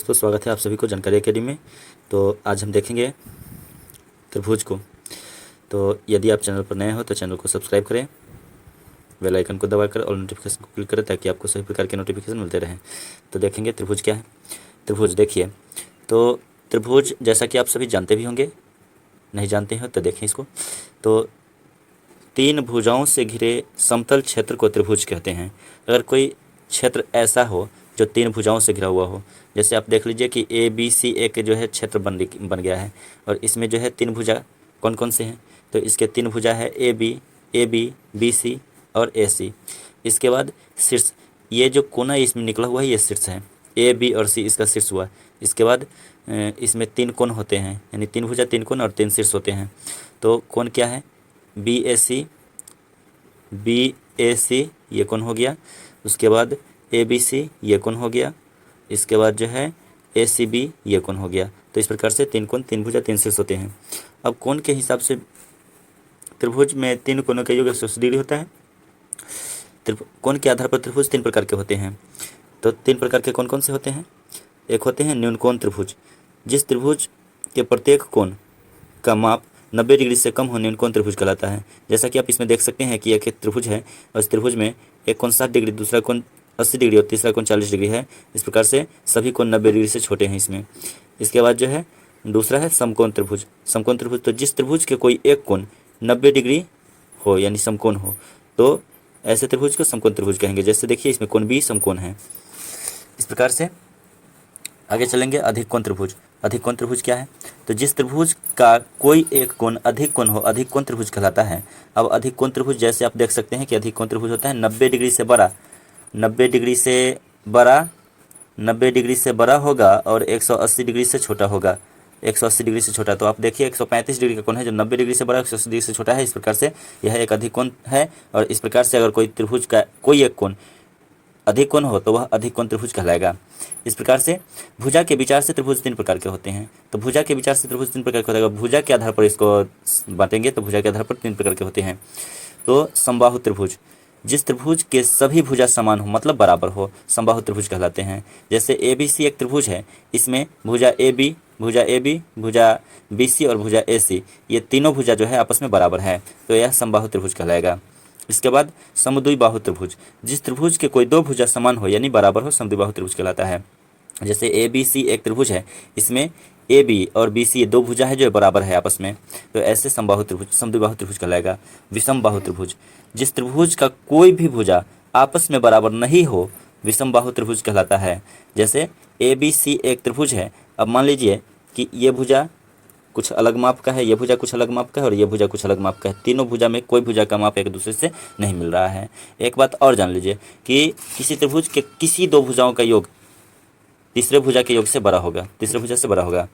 दोस्तों, स्वागत है आप सभी को जानकारी अकेडमी में। तो आज हम देखेंगे त्रिभुज को। तो यदि आप चैनल पर नए हो तो चैनल को सब्सक्राइब करें, बेल आइकन को दबाकर और नोटिफिकेशन को क्लिक करें ताकि आपको सभी प्रकार के नोटिफिकेशन मिलते रहें। तो देखेंगे त्रिभुज क्या है। त्रिभुज देखिए, तो त्रिभुज जैसा कि आप सभी जानते भी होंगे, नहीं जानते हो तो देखें इसको। तो तीन भुजाओं से घिरे समतल क्षेत्र को त्रिभुज कहते हैं। अगर कोई क्षेत्र ऐसा हो जो तीन भुजाओं से घिरा हुआ हो, जैसे आप देख लीजिए कि ABC एक जो है क्षेत्र बन गया है, और इसमें जो है तीन भुजा कौन कौन से हैं, तो इसके तीन भुजा है AB, BC और AC। इसके बाद शीर्ष, ये जो कोना इसमें निकला हुआ है ये शीर्ष है, A, B और C इसका शीर्ष हुआ। इसके बाद इसमें तीन कोण होते हैं, यानी तीन भुजा तीन कोण और तीन शीर्ष होते हैं। तो कोण क्या है, BAC ये कोण हो गया। उसके बाद ABC ये कोण हो गया। इसके बाद जो है ACB ये कोण हो गया। तो इस प्रकार से तीन कोण, तीन भुजा, तीन शीर्ष होते हैं। अब कोण के हिसाब से त्रिभुज में तीन कोणों का योग 180 डिग्री होता है। कोण के आधार पर त्रिभुज तीन प्रकार के होते हैं। तो तीन प्रकार के कौन कौन से होते हैं? एक होते हैं न्यून कोण त्रिभुज, जिस त्रिभुज के प्रत्येक कोण का माप 90 डिग्री से कम हो न्यून कोण त्रिभुज कहलाता है। जैसा कि आप इसमें देख सकते हैं कि एक त्रिभुज है और इस त्रिभुज में एक कोण 60 डिग्री, दूसरा कोण 80 डिग्री और तीसरा कोण 40 डिग्री है। इस प्रकार से सभी कोण 90 डिग्री से छोटे हैं इसमें। इसके बाद जो है दूसरा है समकोण त्रिभुज। समकोण त्रिभुज, तो जिस त्रिभुज के कोई एक कोण 90 डिग्री हो यानी समकोण हो, तो ऐसे त्रिभुज को समकोण त्रिभुज कहेंगे। जैसे देखिए इसमें कोण भी समकोण है। इस प्रकार से आगे चलेंगे अधिक कोण त्रिभुज। अधिक कोण त्रिभुज क्या है? तो जिस त्रिभुज का कोई एक कोण अधिक कोण हो, अधिक कोण त्रिभुज कहलाता है। अब अधिक कोण त्रिभुज जैसे आप देख सकते हैं कि अधिक कोण त्रिभुज होता है 90 डिग्री से बड़ा, 90 डिग्री से बड़ा, 90 डिग्री से बड़ा होगा और 180 डिग्री से छोटा होगा। 180 डिग्री से छोटा, तो आप देखिए 135 डिग्री का कोण है जो 90 डिग्री से बड़ा, 180 डिग्री से छोटा है। इस प्रकार से यह एक अधिक कोण है। और इस प्रकार से अगर कोई त्रिभुज का कोई एक कोण अधिक कोण हो तो वह अधिक कोण त्रिभुज कहलाएगा। इस प्रकार से भुजा के विचार से त्रिभुज तीन प्रकार के होते हैं। तो भुजा के विचार से त्रिभुज तीन प्रकार के होते हैं। भुजा के आधार पर इसको बांटेंगे तो भुजा के आधार पर तीन प्रकार के होते हैं। तो समबाहु त्रिभुज, जिस त्रिभुज के सभी भुजा समान हो मतलब बराबर हो, समबाहु त्रिभुज कहलाते हैं। जैसे ABC एक त्रिभुज है, इसमें भुजा AB, भुजा BC और भुजा AC, ये तीनों भुजा जो है आपस में बराबर है, तो यह समबाहु त्रिभुज कहलाएगा। इसके बाद समद्विबाहु त्रिभुज, जिस त्रिभुज के कोई दो भुजा समान हो यानी बराबर हो, समद्विबाहु त्रिभुज कहलाता है। जैसे ABC एक त्रिभुज है, इसमें AB और BC ये दो भुजा है जो बराबर है आपस में, तो ऐसे समबाहु त्रिभुज, समद्विबाहु त्रिभुज कहलाएगा। विषमबाहु त्रिभुज, जिस त्रिभुज का कोई भी भुजा आपस में बराबर नहीं हो, विषमबाहु त्रिभुज कहलाता है। जैसे ABC एक त्रिभुज है, अब मान लीजिए कि ये भुजा कुछ अलग माप का है, ये भुजा कुछ अलग माप का है और ये भुजा कुछ अलग माप का है। तीनों भुजा में कोई भुजा का माप एक दूसरे से नहीं मिल रहा है। एक बात और जान लीजिए कि किसी त्रिभुज के किसी दो भुजाओं का योग तीसरे भुजा के योग से बड़ा होगा, तीसरे भुजा से बड़ा होगा।